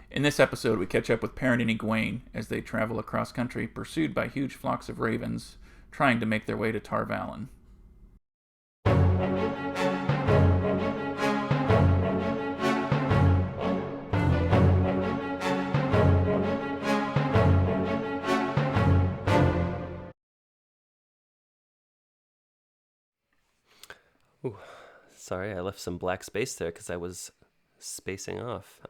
In this episode, we catch up with Perrin and Egwene as they travel across country, pursued by huge flocks of ravens, trying to make their way to Tar Valon. Ooh, sorry, I left some black space there because I was spacing off.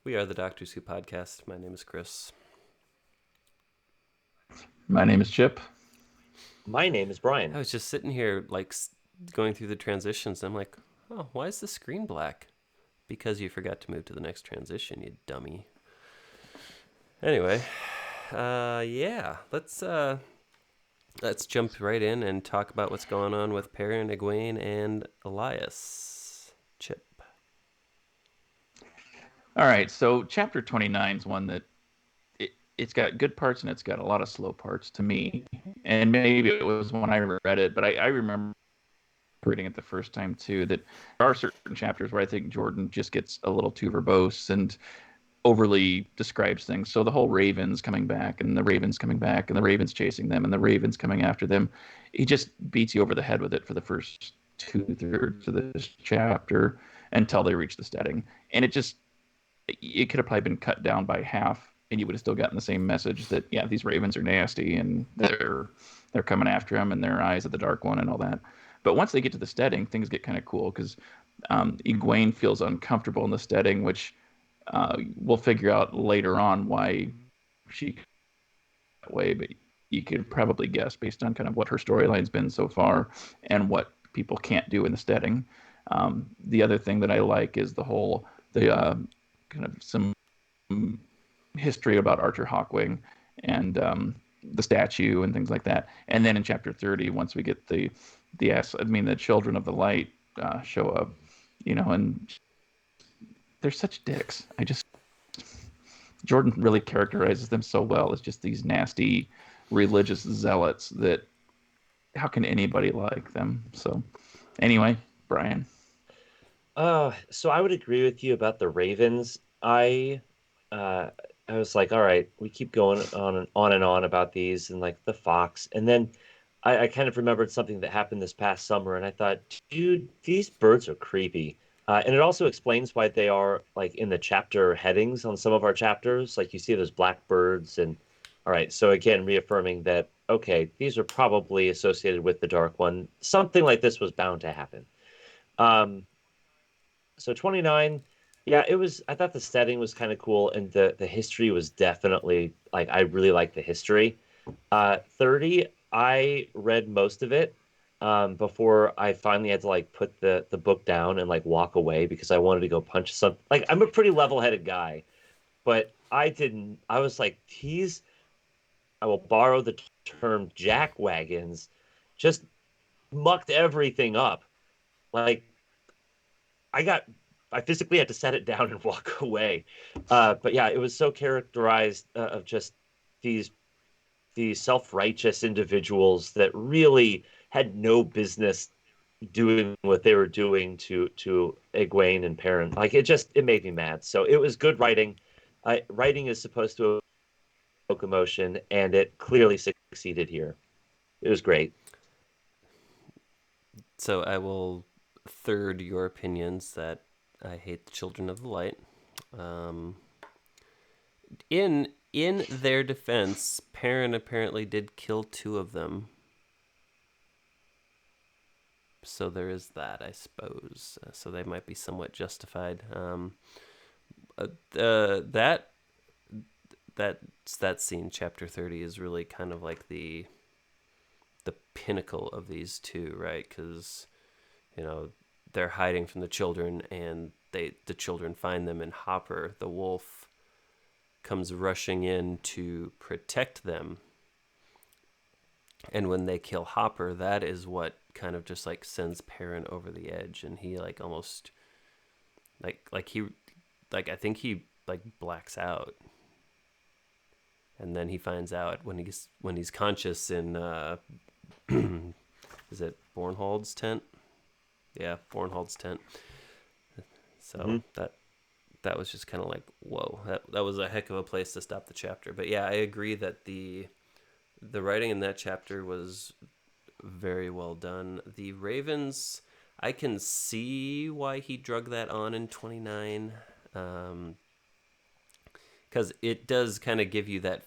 We are the Doctors Who podcast. My name is Chris. My name is Chip. My name is Brian. I was just sitting here, like, going through the transitions. And I'm like, oh, why is the screen black? Because you forgot to move to the next transition, you dummy. Anyway, yeah, let's jump right in and talk about what's going on with Perrin, Egwene, and Elyas. Chip. All right, so chapter 29 is one that it's got good parts and it's got a lot of slow parts to me. And maybe it was when I read it, but I remember reading it the first time too, that there are certain chapters where I think Jordan just gets a little too verbose and overly describes things. So the whole ravens coming back and the ravens coming back and the ravens chasing them and the ravens coming after them, he just beats you over the head with it for the first 2/3 of this chapter until they reach the Stedding. And it could have probably been cut down by half and you would have still gotten the same message that, yeah, these ravens are nasty and they're coming after him and their eyes of the Dark One and all that. But once they get to the Stedding, things get kind of cool because Egwene feels uncomfortable in the Stedding, which we'll figure out later on why she that way, but you could probably guess based on kind of what her storyline's been so far and what people can't do in the Stedding. The other thing that I like is the kind of some history about Artur Hawkwing and the statue and things like that. And then in chapter 30, once we get the children of the light show up, and they're such dicks. Jordan really characterizes them so well as just these nasty religious zealots that how can anybody like them? So anyway, Brian. So I would agree with you about the ravens. I was like, all right, we keep going on and on about these and like the fox. And then I kind of remembered something that happened this past summer, and I thought, dude, these birds are creepy. And it also explains why they are like in the chapter headings on some of our chapters. Like you see those black birds, and all right, so again, reaffirming that, okay, these are probably associated with the Dark One. Something like this was bound to happen. Um, so 29, yeah, it was. I thought the setting was kind of cool, and the history was definitely like I really like the history. 30, I read most of it before I finally had to like put the book down and like walk away because I wanted to go punch some. Like I'm a pretty level-headed guy, but I didn't. I was like, these. I will borrow the term jack wagons, just mucked everything up. Like I got I physically had to set it down and walk away. But yeah, it was so characterized of just these self-righteous individuals that really had no business doing what they were doing to Egwene and Perrin. Like it made me mad. So it was good writing. Writing is supposed to evoke emotion, and it clearly succeeded here. It was great. So I will third your opinions that I hate the Children of the Light. Um, in their defense, Perrin apparently did kill 2 of them. So there is that, I suppose. So they might be somewhat justified. That scene, chapter 30, is really kind of like the pinnacle of these two, right? Because they're hiding from the children, and the children find them, and Hopper, the wolf, comes rushing in to protect them. And when they kill Hopper, that is what kind of just like sends Perrin over the edge, and he like almost I think he like blacks out. And then he finds out when he's conscious in is it Bornhold's tent? Yeah, Bornhold's tent. So that was just kind of like, whoa, that was a heck of a place to stop the chapter. But yeah, I agree that the writing in that chapter was very well done. The Ravens, I can see why he drug that on in 29, because it does kind of give you that,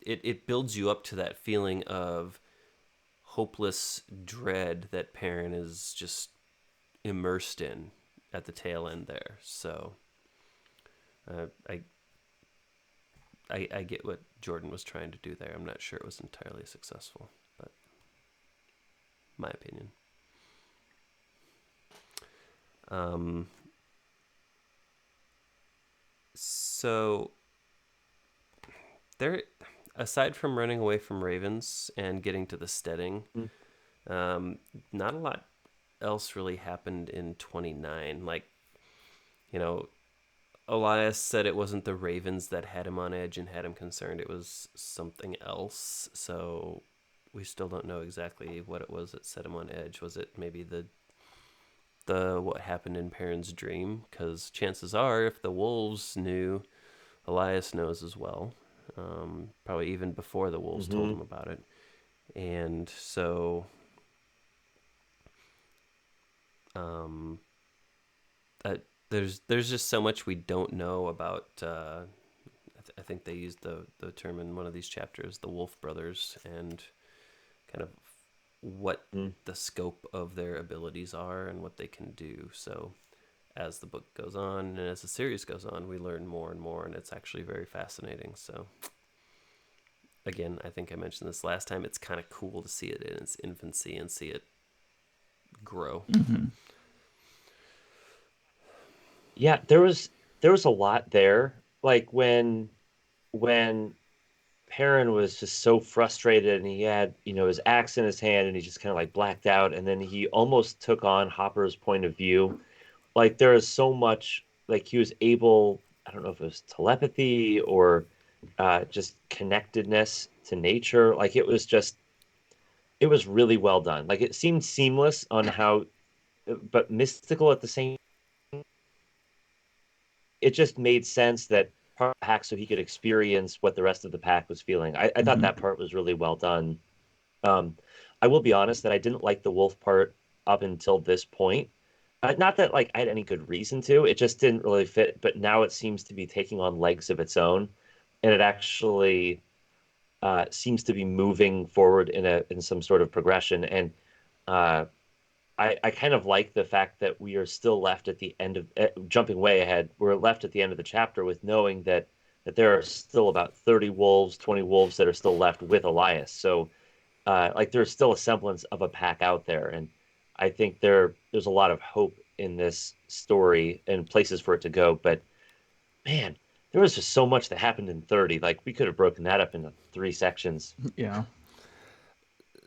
it builds you up to that feeling of hopeless dread that Perrin is just immersed in at the tail end there. So I get what Jordan was trying to do there. I'm not sure it was entirely successful, but my opinion. So there, aside from running away from ravens and getting to the stedding, not a lot else really happened in 29. Like, you know, Elyas said it wasn't the ravens that had him on edge and had him concerned. It was something else. So we still don't know exactly what it was that set him on edge. Was it maybe the what happened in Perrin's dream? Because chances are, if the wolves knew, Elyas knows as well. Probably even before the wolves told him about it. And so there's just so much we don't know about. I think they used the term in one of these chapters, the Wolf Brothers, and kind of what the scope of their abilities are and what they can do. So as the book goes on and as the series goes on, we learn more and more, and it's actually very fascinating. So again, I think I mentioned this last time, it's kind of cool to see it in its infancy and see it grow. Yeah, there was a lot there. Like when Perrin was just so frustrated and he had, his axe in his hand and he just kind of like blacked out, and then he almost took on Hopper's point of view. Like there is so much, like he was able, I don't know if it was telepathy or just connectedness to nature. Like it was really well done. Like it seemed seamless on how, but mystical at the same. It just made sense that part of the pack so he could experience what the rest of the pack was feeling. I thought that part was really well done. I will be honest that I didn't like the wolf part up until this point. Not that like I had any good reason to. It just didn't really fit. But now it seems to be taking on legs of its own, and it actually seems to be moving forward in some sort of progression. And uh, I kind of like the fact that we are still left at the end of jumping way ahead. We're left at the end of the chapter with knowing that there are still about 30 wolves, 20 wolves that are still left with Elyas. So like there's still a semblance of a pack out there, and I think there's a lot of hope in this story and places for it to go. But man, there was just so much that happened in 30. Like we could have broken that up into 3 sections. Yeah.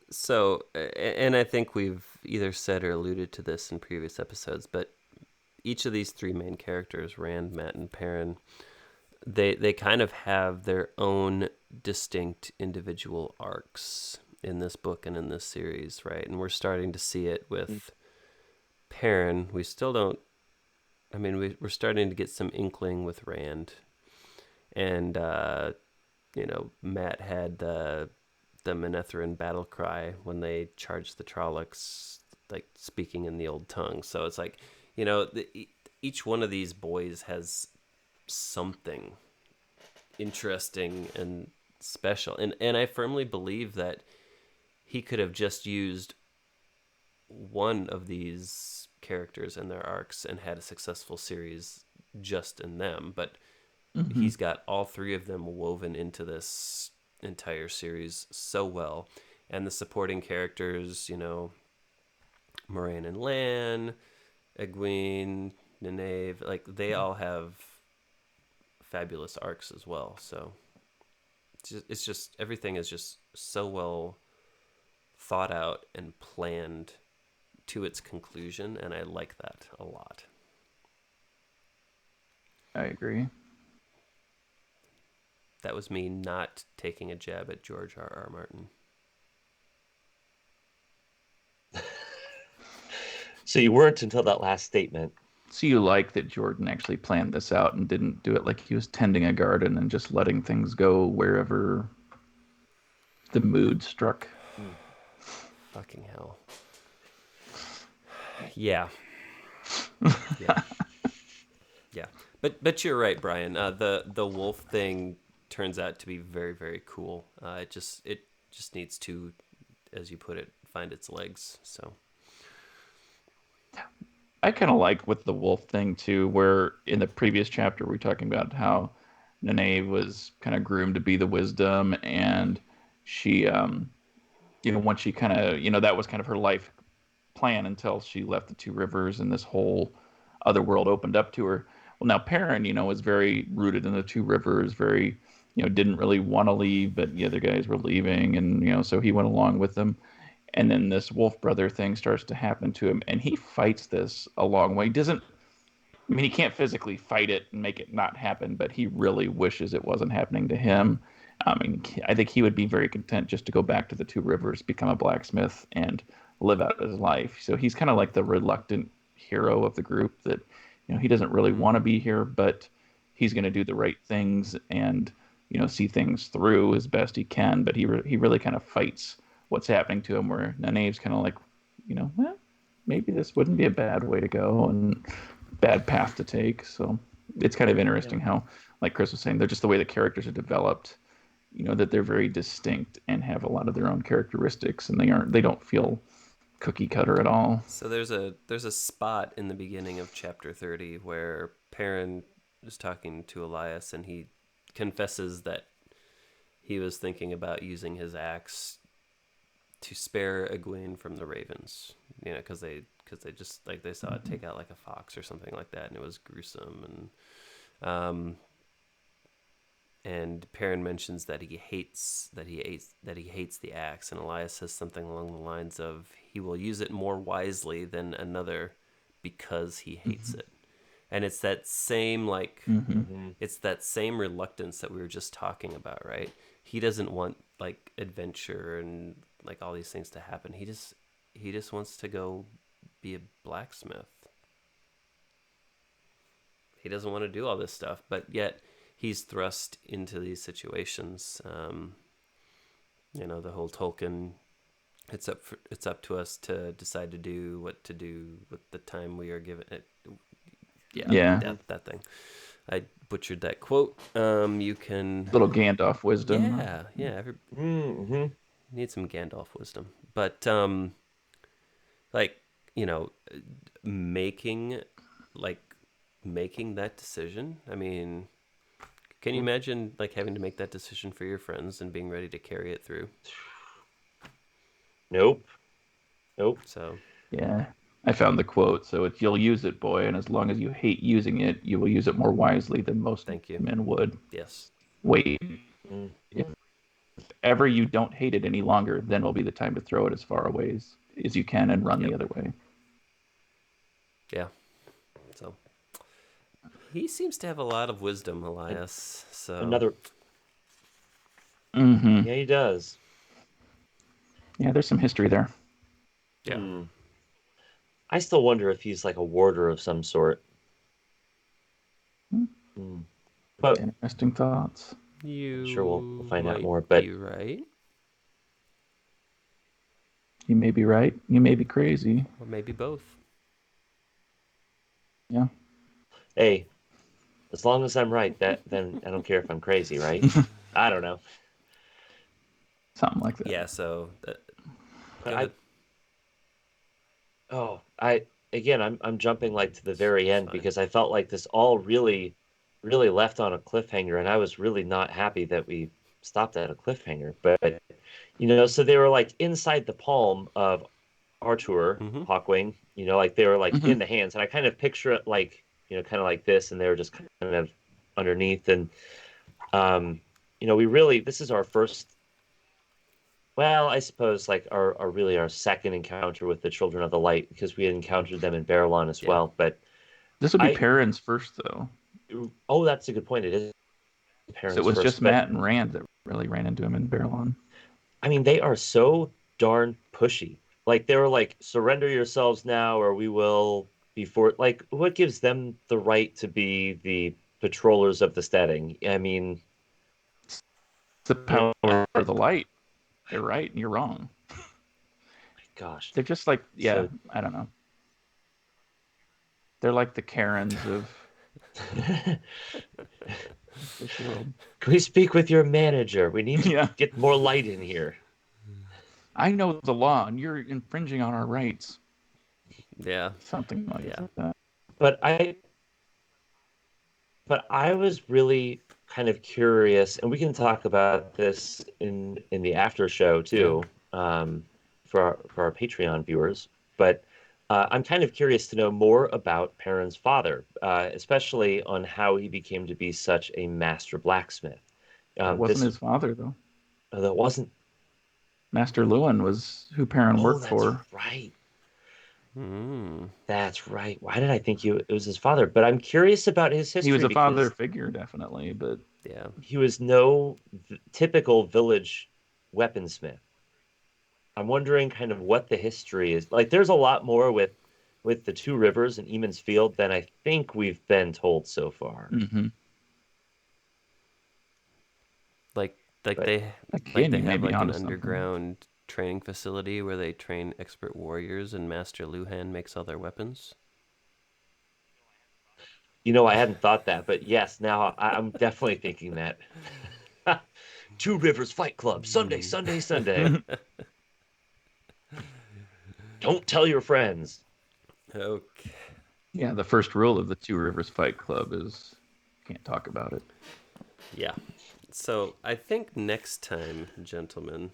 So, and I think we've either said or alluded to this in previous episodes, but each of these 3 main characters, Rand, Mat, and Perrin, they kind of have their own distinct individual arcs in this book and in this series, right? And we're starting to see it with Perrin. We still don't. I mean, we're starting to get some inkling with Rand, and Mat had the Manetheren battle cry when they charged the Trollocs, like speaking in the old tongue. So it's like, each one of these boys has something interesting and special, and I firmly believe that he could have just used one of these characters and their arcs and had a successful series just in them, but he's got all 3 of them woven into this entire series so well. And the supporting characters, Moraine and Lan, Egwene, Nynaeve, like they all have fabulous arcs as well. So it's just everything is just so well thought out and planned to its conclusion, and I like that a lot. I agree. That was me not taking a jab at George R.R. Martin. So you weren't until that last statement. So you like that Jordan actually planned this out and didn't do it like he was tending a garden and just letting things go wherever the mood struck. Fucking hell. Yeah. Yeah. Yeah. But you're right, Brian. The wolf thing turns out to be very, very cool. It just needs to, as you put it, find its legs. So I kind of like with the wolf thing too, where in the previous chapter we were talking about how Nene was kind of groomed to be the wisdom, and she, once she kind of, that was kind of her life plan until she left the Two Rivers and this whole other world opened up to her. Well, now Perrin, was very rooted in the Two Rivers, very, didn't really want to leave, but the other guys were leaving, and so he went along with them. And then this wolf brother thing starts to happen to him, and he fights this a long way. He doesn't. I mean, he can't physically fight it and make it not happen, but he really wishes it wasn't happening to him. I mean, I think he would be very content just to go back to the Two Rivers, become a blacksmith, and live out his life. So he's kind of like the reluctant hero of the group that, he doesn't really want to be here, but he's going to do the right things and, see things through as best he can. But he really kind of fights what's happening to him, where Nanave's kind of like, well, maybe this wouldn't be a bad way to go and bad path to take. So it's kind of interesting how, like Chris was saying, they're just the way the characters are developed, that they're very distinct and have a lot of their own characteristics, and they don't feel cookie cutter at all. So there's a spot in the beginning of chapter 30 where Perrin is talking to Elyas, and he confesses that he was thinking about using his axe to spare Egwene from the ravens, because they just like they saw it take out like a fox or something like that, and it was gruesome. And Perrin mentions that he hates the axe, and Elyas says something along the lines of he will use it more wisely than another because he hates it. And it's that same it's that same reluctance that we were just talking about, right? He doesn't want like adventure and like all these things to happen. He just wants to go be a blacksmith. He doesn't want to do all this stuff, but yet he's thrust into these situations. The whole Tolkien. It's up to us to decide to do what to do with the time we are given. That thing. I butchered that quote. You can little Gandalf wisdom. Yeah. Need some Gandalf wisdom, but making that decision. I mean, can you imagine like having to make that decision for your friends and being ready to carry it through? Nope. So yeah, I found the quote. So it's you'll use it, boy, and as long as you hate using it, you will use it more wisely than most men would. Yes. Wait. If ever you don't hate it any longer, then will be the time to throw it as far away as you can and run the other way. Yeah. So he seems to have a lot of wisdom, Elyas. So another. Mm-hmm. Yeah, he does. Yeah, there's some history there. Yeah. I still wonder if he's like a warder of some sort. But interesting thoughts. I'm sure we'll find out more. But you're right. You may be right. You may be crazy. Or maybe both. Yeah. Hey, as long as I'm right, then I don't care if I'm crazy, right? I don't know. Something like that. Yeah. So. I'm jumping like to the very end because I felt like this all really, really left on a cliffhanger, and I was really not happy that we stopped at a cliffhanger. But so they were like inside the palm of Artur Hawkwing, like they were like in the hands, and I kind of picture it like kind of like this, and they were just kind of underneath, and we really this is our first. Well, I suppose like our second encounter with the Children of the Light, because we had encountered them in Baralon as well. But this would be Perrin's first, though. Oh, that's a good point. It is Perrin's first. So it was first, just Matt and Rand that really ran into him in Baralon. I mean, they are so darn pushy. Like they were like, "Surrender yourselves now, or we will before? Like, what gives them the right to be the patrollers of the Stedding? I mean, It's the you power of the light. They're right, and you're wrong. gosh. They're just like, yeah, So I don't know. They're like the Karens of this world. can we speak with your manager? We need to Yeah, get more light in here. I know the law, and you're infringing on our rights. Yeah. Something like Yeah. that. But I was really kind of curious, and we can talk about this in the after show Yeah. too, for our Patreon viewers. But I'm kind of curious to know more about Perrin's father, especially on how he became to be such a master blacksmith. That wasn't This his father, though. that wasn't. Master Lewin was who Perrin Oh, worked that's for. right. Mm. That's right. Why did I think it was his father? But I'm curious about his He was history a father because figure, definitely, but Yeah. he was no typical village weaponsmith. I'm wondering kind of what the history is. Like, there's a lot more with the Two Rivers and Eamon's Field than I think we've been told so far. mm-hmm. Like But Again, they you may have be like an onto something. underground training facility where they train expert warriors and Master Luhan makes all their weapons. I hadn't thought that. But yes, now I'm definitely thinking that. Two Rivers Fight Club, Sunday, Mm. Sunday, Sunday. Don't tell your friends. Okay. Yeah, the first rule of the Two Rivers Fight Club is can't talk about it. Yeah. So I think next time, gentlemen.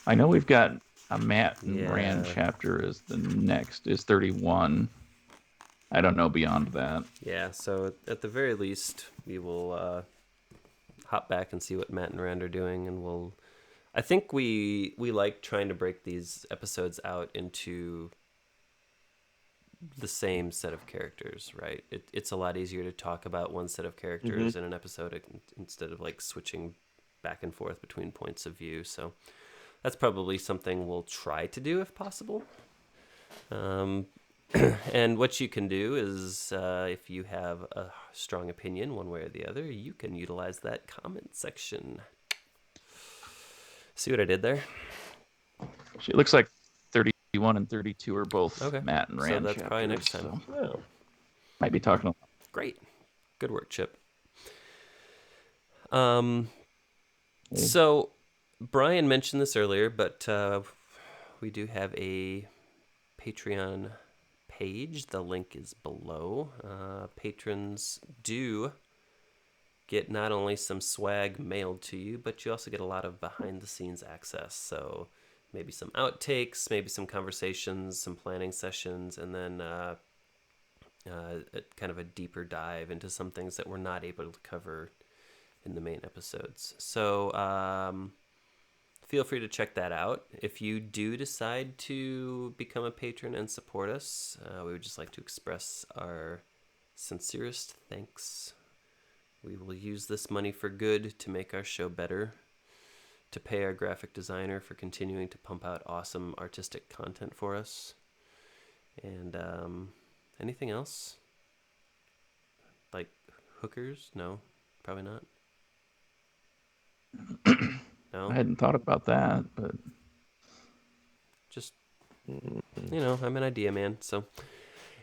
I know we've got a Matt and Rand Yeah. chapter is the next, is 31. I don't know beyond that. Yeah. So at the very least, we will hop back and see what Matt and Rand are doing, and we'll. I think we like trying to break these episodes out into the same set of characters, right? It's a lot easier to talk about one set of characters in an episode instead of like switching back and forth between points of view. So that's probably something we'll try to do if possible. And what you can do is, if you have a strong opinion one way or the other, you can utilize that comment section. See what I did there? It looks like 31 and 32 are both Okay. Matt and Rand So that's chapters, probably next time. so Oh. might be talking a lot. Great. Good work, Chip. Okay. So Brian mentioned this earlier, but we do have a Patreon page. The link is below. Patrons do get not only some swag mailed to you, but you also get a lot of behind-the-scenes access. So maybe some outtakes, maybe some conversations, some planning sessions, and then kind of a deeper dive into some things that we're not able to cover in the main episodes. So feel free to check that out. If you do decide to become a patron and support us, we would just like to express our sincerest thanks. We will use this money for good to make our show better, to pay our graphic designer for continuing to pump out awesome artistic content for us. And anything else? Like hookers? No, probably not. No? I hadn't thought about that, but Just, I'm an idea man. So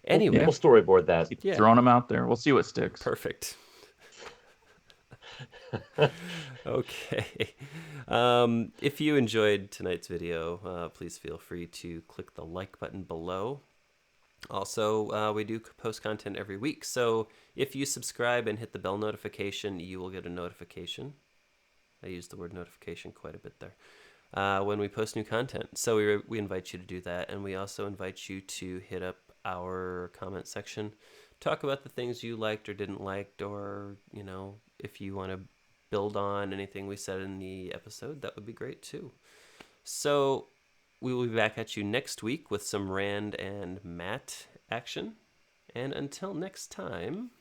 anyway, We'll storyboard that. keep Yeah. throwing them out there. We'll see what sticks. perfect. Okay. If you enjoyed tonight's video, please feel free to click the like button below. Also, we do post content every week, so if you subscribe and hit the bell notification, you will get a notification. I used the word notification quite a bit there. When we post new content. So we invite you to do that, and we also invite you to hit up our comment section. Talk about the things you liked or didn't like, or, if you want to build on anything we said in the episode, that would be great too. So we will be back at you next week with some Rand and Matt action. And until next time...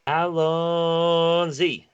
Alonzi.